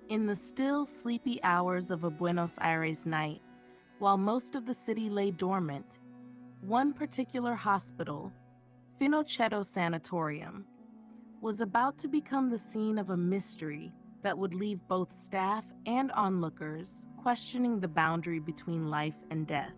In the still, sleepy hours of a Buenos Aires night, while most of the city lay dormant, one particular hospital, Finochetto Sanatorium, was about to become the scene of a mystery that would leave both staff and onlookers questioning the boundary between life and death.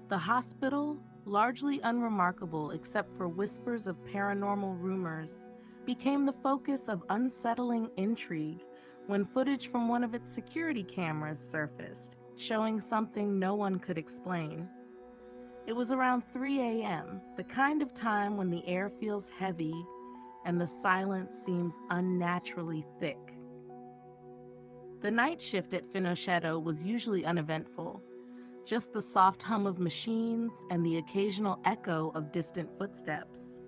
The hospital, largely unremarkable except for whispers of paranormal rumors, became the focus of unsettling intrigue when footage from one of its security cameras surfaced, showing something no one could explain. It was around 3 a.m., the kind of time when the air feels heavy and the silence seems unnaturally thick. The night shift at Finochetto was usually uneventful, just the soft hum of machines and the occasional echo of distant footsteps.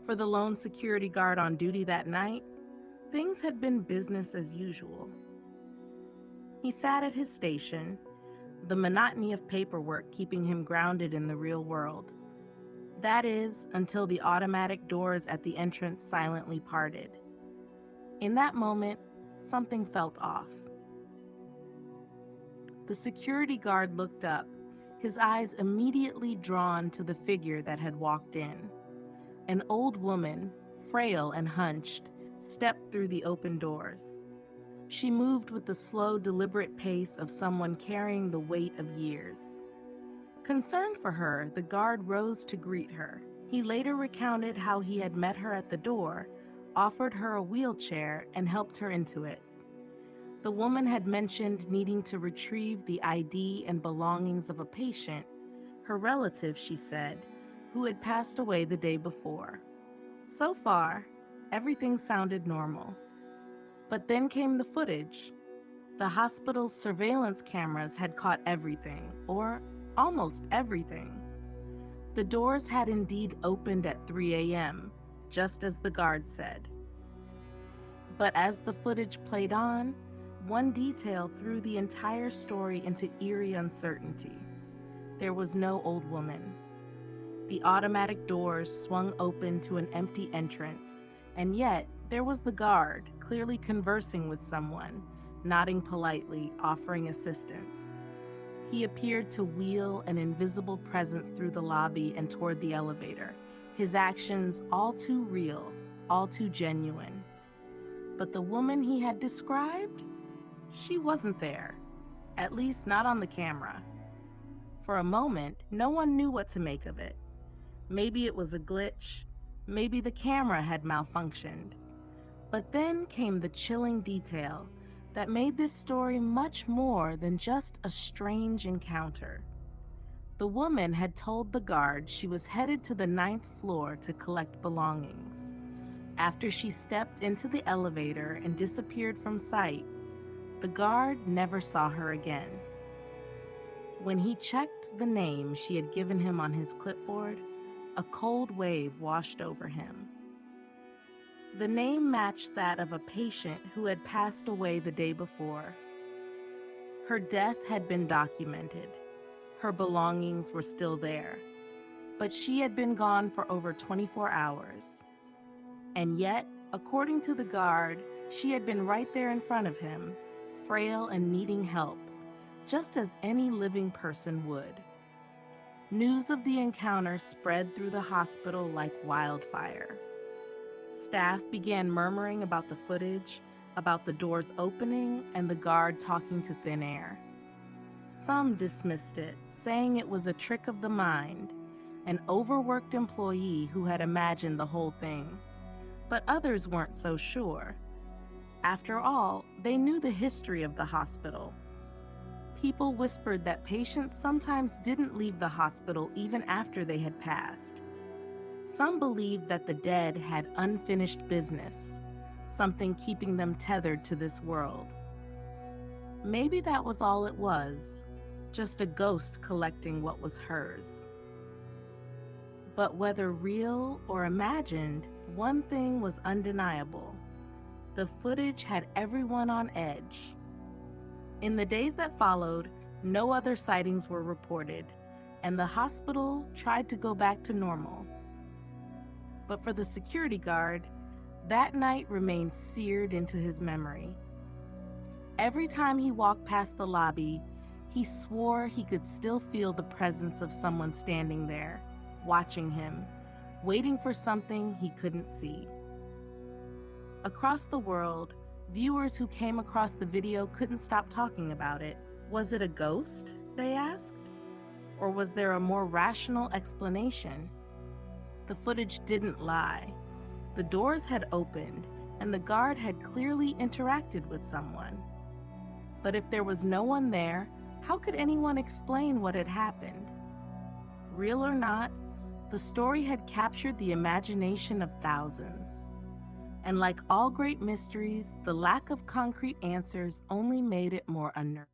For the lone security guard on duty that night, things had been business as usual. He sat at his station, the monotony of paperwork keeping him grounded in the real world. That is, until the automatic doors at the entrance silently parted. In that moment, something felt off. The security guard looked up, his eyes immediately drawn to the figure that had walked in. An old woman, frail and hunched, stepped through the open doors. She moved with the slow, deliberate pace of someone carrying the weight of years. Concerned for her, the guard rose to greet her. He later recounted how he had met her at the door, offered her a wheelchair, and helped her into it. The woman had mentioned needing to retrieve the ID and belongings of a patient, her relative, she said, who had passed away the day before. So far, everything sounded normal. But then came the footage. The hospital's surveillance cameras had caught everything, or almost everything. The doors had indeed opened at 3 a.m., just as the guard said. But as the footage played on, one detail threw the entire story into eerie uncertainty. There was no old woman. The automatic doors swung open to an empty entrance, and yet there was the guard, clearly conversing with someone, nodding politely, offering assistance. He appeared to wheel an invisible presence through the lobby and toward the elevator, his actions all too real, all too genuine. But the woman he had described? She wasn't there, at least not on the camera. For a moment, no one knew what to make of it. Maybe it was a glitch, maybe the camera had malfunctioned. But then came the chilling detail that made this story much more than just a strange encounter. The woman had told the guard she was headed to the 9th floor to collect belongings. After she stepped into the elevator and disappeared from sight, the guard never saw her again. When he checked the name she had given him on his clipboard, a cold wave washed over him. The name matched that of a patient who had passed away the day before. Her death had been documented. Her belongings were still there, but she had been gone for over 24 hours. And yet, according to the guard, she had been right there in front of him, frail and needing help, just as any living person would. News of the encounter spread through the hospital like wildfire. Staff began murmuring about the footage, about the doors opening, and the guard talking to thin air. Some dismissed it, saying it was a trick of the mind, an overworked employee who had imagined the whole thing. But others weren't so sure. After all, they knew the history of the hospital. People whispered that patients sometimes didn't leave the hospital even after they had passed. Some believed that the dead had unfinished business, something keeping them tethered to this world. Maybe that was all it was, just a ghost collecting what was hers. But whether real or imagined, one thing was undeniable. The footage had everyone on edge. In the days that followed, no other sightings were reported, and the hospital tried to go back to normal. But for the security guard, That night remained seared into his memory. Every time he walked past the lobby, he swore he could still feel the presence of someone standing there, watching him, waiting for something he couldn't see. Across the world, viewers who came across the video couldn't stop talking about it. Was it a ghost, they asked? Or was there a more rational explanation? The footage didn't lie. The doors had opened, and the guard had clearly interacted with someone. But if there was no one there, how could anyone explain what had happened? Real or not, the story had captured the imagination of thousands. And like all great mysteries, the lack of concrete answers only made it more unnerving.